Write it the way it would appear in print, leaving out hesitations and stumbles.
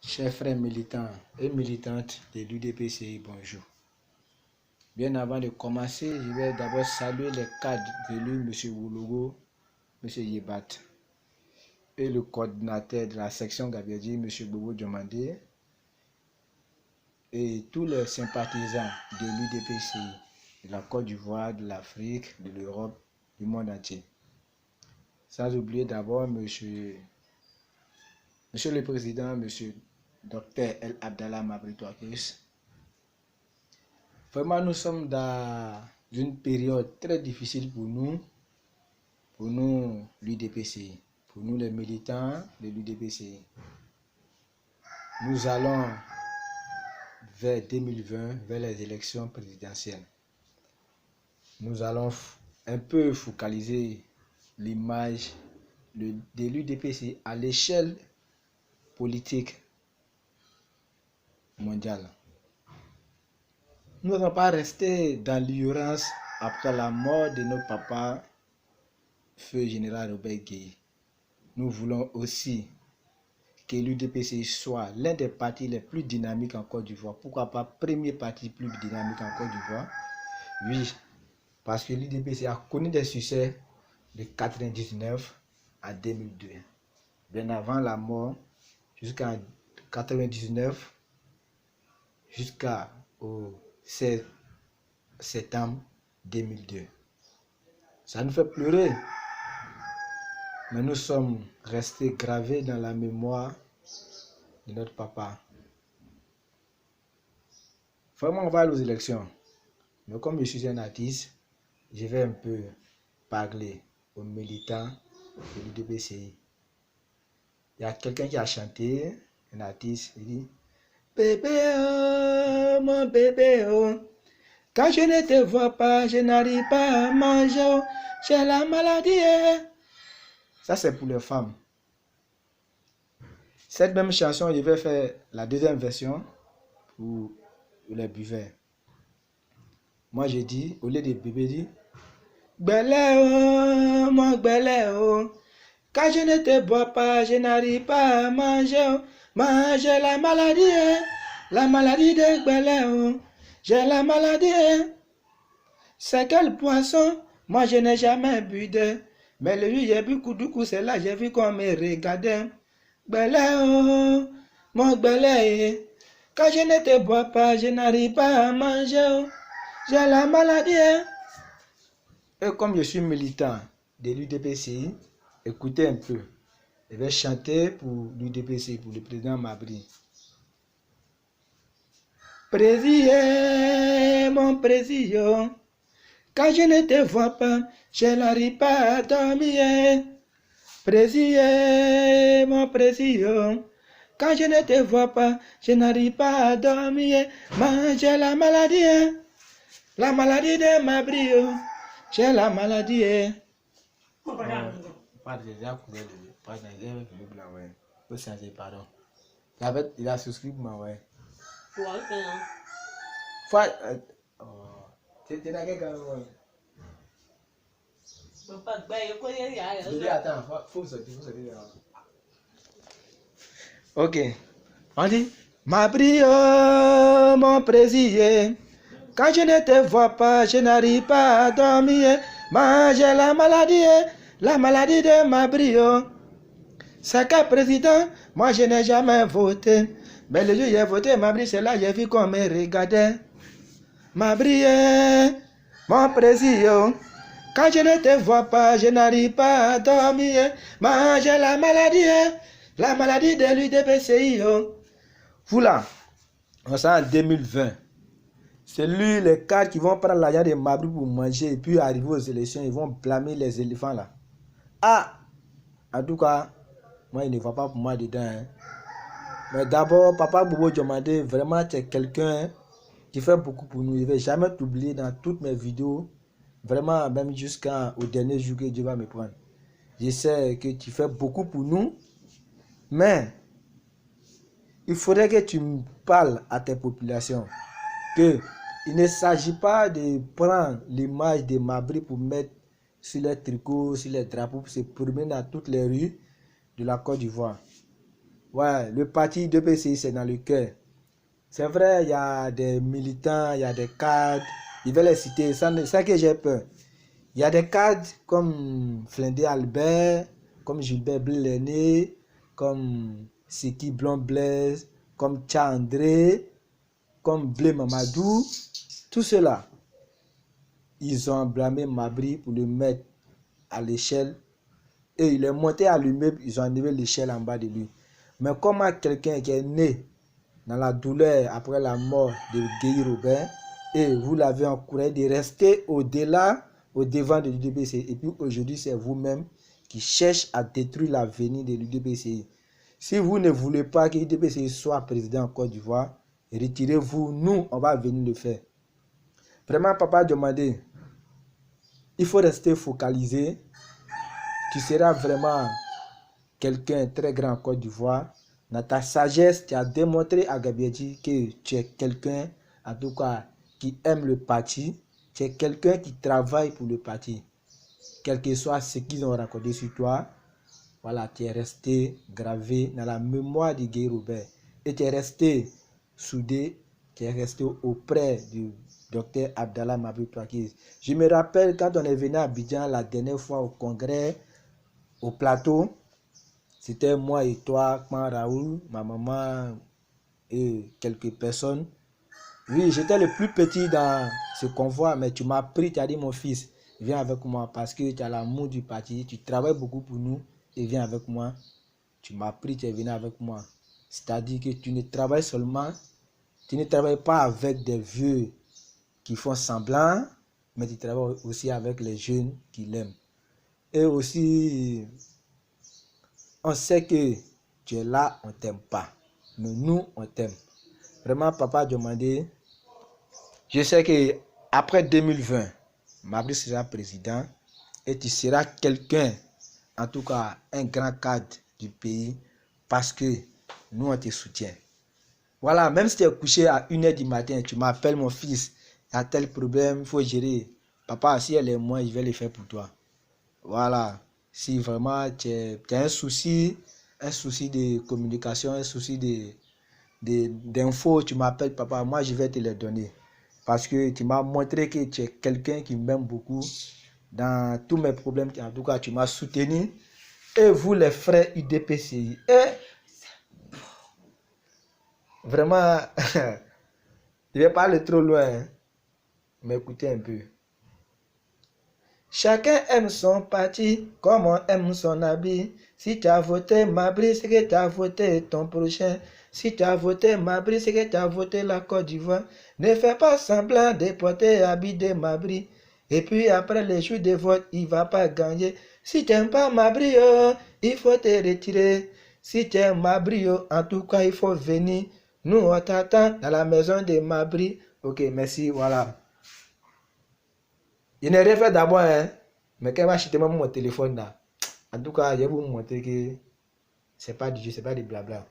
Chers frères militants et militantes de l'UDPCI, bonjour. Bien avant de commencer, je vais d'abord saluer les cadres venus, M. Woulogo, M. Yebat, et le coordinateur de la section Gabiadi, M. Bobo Diomandé, et tous les sympathisants de l'UDPCI, de la Côte d'Ivoire, de l'Afrique, de l'Europe, du monde entier. Sans oublier d'abord Monsieur le Président, M. Dr El Abdallah Mabri Touakes. Vraiment, nous sommes dans une période très difficile pour nous l'UDPCI, pour nous les militants de l'UDPCI. Nous allons vers 2020, vers les élections présidentielles. Nous allons un peu focaliser l'image de l'UDPCI à l'échelle politique mondiale. Nous n'allons pas rester dans l'ignorance après la mort de notre papa, feu général Robert Gueye. Nous voulons aussi que l'UDPCI soit l'un des partis les plus dynamiques en Côte d'Ivoire. Pourquoi pas premier parti plus dynamique en Côte d'Ivoire? Oui, parce que l'UDPCI a connu des succès de 1999 à 2002. Bien avant la mort, jusqu'en 1999, jusqu'au 16 septembre 2002. Ça nous fait pleurer, mais nous sommes restés gravés dans la mémoire de notre papa. Vraiment, on va aux élections. Mais comme je suis un artiste, je vais un peu parler aux militants de l'UDPCI. Il y a quelqu'un qui a chanté, un artiste, il dit « Bébé, oh, mon bébé, oh, quand je ne te vois pas, je n'arrive pas à manger, oh, j'ai la maladie. » Ça, c'est pour les femmes. Cette même chanson, je vais faire la deuxième version pour les buveurs. Moi, je dis, au lieu de bébé, dit « Belé, oh, mon belé, oh, quand je ne te vois pas, je n'arrive pas à manger, oh, j'ai la maladie de belé, oh, j'ai la maladie. C'est quel poisson? Moi, je n'ai jamais bu de. Mais le jour j'ai bu du coup, c'est là j'ai vu qu'on me regardait. Belé, oh, mon belé, quand je ne te vois pas, je n'arrive pas à manger, oh, j'ai la maladie. Et comme je suis militant de l'UDPCI, écoutez un peu. Je vais chanter pour l'UDPCI, pour le président Mabri. Président, mon président, quand je ne te vois pas, je n'arrive pas à dormir. Président, mon président, quand je ne te vois pas, je n'arrive pas à dormir. J'ai la maladie de Mabri, j'ai la maladie. Pardon. Il a souscrit pour moi, ouais. Ok. On dit Mabri, oh, mon président, quand je ne te vois pas, je n'arrive pas à dormir. J'ai la maladie de Mabri. C'est quel président? Moi, je n'ai jamais voté. Mais le jour où j'ai voté, Mabri, c'est là j'ai vu qu'on me regardait. Mabri, mon président, quand je ne te vois pas, je n'arrive pas à dormir. J'ai la maladie de l'UDPCI. Voilà, on sent en 2020. C'est lui, les cadres qui vont prendre l'argent de Mabri pour manger et puis arriver aux élections, ils vont blâmer les éléphants là. Ah, en tout cas, moi, il ne va pas pour moi dedans. Hein. Mais d'abord, papa Bobo Diomandé, vraiment, tu es quelqu'un qui fait beaucoup pour nous. Je ne vais jamais t'oublier dans toutes mes vidéos. Vraiment, même jusqu'au dernier jour que Dieu va me prendre. Je sais que tu fais beaucoup pour nous. Mais, il faudrait que tu me parles à tes populations. Que il ne s'agit pas de prendre l'image de Mabri pour mettre sur les tricots, sur les drapeaux, pour se promener dans toutes les rues de la Côte d'Ivoire. Ouais, le parti UDPCI, c'est dans le cœur. C'est vrai, il y a des militants, il y a des cadres. Je vais les citer, ça que j'ai peur. Il y a des cadres comme Flindé Albert, comme Gilbert Blé, comme Siki Blond Blaise, comme Tcha André, comme Blé Mamadou. Tout cela, ils ont blâmé Mabri pour le mettre à l'échelle. Et il est monté à l'immeuble, ils ont enlevé l'échelle en bas de lui. Mais comment quelqu'un qui est né dans la douleur après la mort de Guy Robert, et vous l'avez encouragé de rester au-delà, au devant de l'UDPCI. Et puis aujourd'hui, c'est vous-même qui cherchez à détruire l'avenir de l'UDPCI. Si vous ne voulez pas que l'UDPCI soit président en Côte d'Ivoire, retirez-vous, nous, on va venir le faire. Vraiment, papa a demandé, il faut rester focalisé. Tu seras vraiment quelqu'un très grand en Côte d'Ivoire. Dans ta sagesse, tu as démontré à Gabiedji que tu es quelqu'un, en tout cas, qui aime le parti. Tu es quelqu'un qui travaille pour le parti. Quel que soit ce qu'ils ont raconté sur toi, voilà, tu es resté gravé dans la mémoire de Guy Robert. Et tu es resté soudé, tu es resté auprès du docteur Abdallah Mabri Touakiz. Je me rappelle quand on est venu à Abidjan la dernière fois au congrès, au plateau, c'était moi et toi, Kman Raoul, ma maman et quelques personnes. Oui, j'étais le plus petit dans ce convoi, mais tu m'as pris, tu as dit mon fils, viens avec moi parce que tu as l'amour du parti, tu travailles beaucoup pour nous et viens avec moi. Tu m'as pris, tu es venu avec moi. C'est-à-dire que tu ne travailles seulement, tu ne travailles pas avec des vieux qui font semblant, mais tu travailles aussi avec les jeunes qui l'aiment. Et aussi, on sait que tu es là, on ne t'aime pas. Mais nous, on t'aime. Vraiment, papa a demandé. Je sais qu'après 2020, Mabri sera président et tu seras quelqu'un, en tout cas un grand cadre du pays, parce que nous, on te soutient. Voilà, même si tu es couché à 1h du matin, tu m'appelles mon fils, il y a tel problème, il faut gérer. Papa, si elle est moi, je vais le faire pour toi. Voilà. Si vraiment tu as un souci de communication, un souci d'infos, tu m'appelles papa, moi je vais te les donner. Parce que tu m'as montré que tu es quelqu'un qui m'aime beaucoup. Dans tous mes problèmes, en tout cas, tu m'as soutenu. Et vous les frères UDPCI, vraiment, je ne vais pas aller trop loin, hein, mais écoutez un peu. Chacun aime son parti comme on aime son habit. Si tu as voté Mabri, c'est que tu as voté ton prochain. Si tu as voté Mabri, c'est que tu as voté la Côte d'Ivoire. Ne fais pas semblant de porter habit de Mabri. Et puis après les jours de vote, il ne va pas gagner. Si tu n'aimes pas Mabri, il faut te retirer. Si tu aimes Mabri, en tout cas, il faut venir. Nous, on t'attend dans la maison de Mabri. Ok, merci, voilà. Je n'ai rien fait d'abord, hein, mais quand il va acheter même mon téléphone là, en tout cas, je vais vous montrer que c'est pas du jeu, c'est pas du blabla.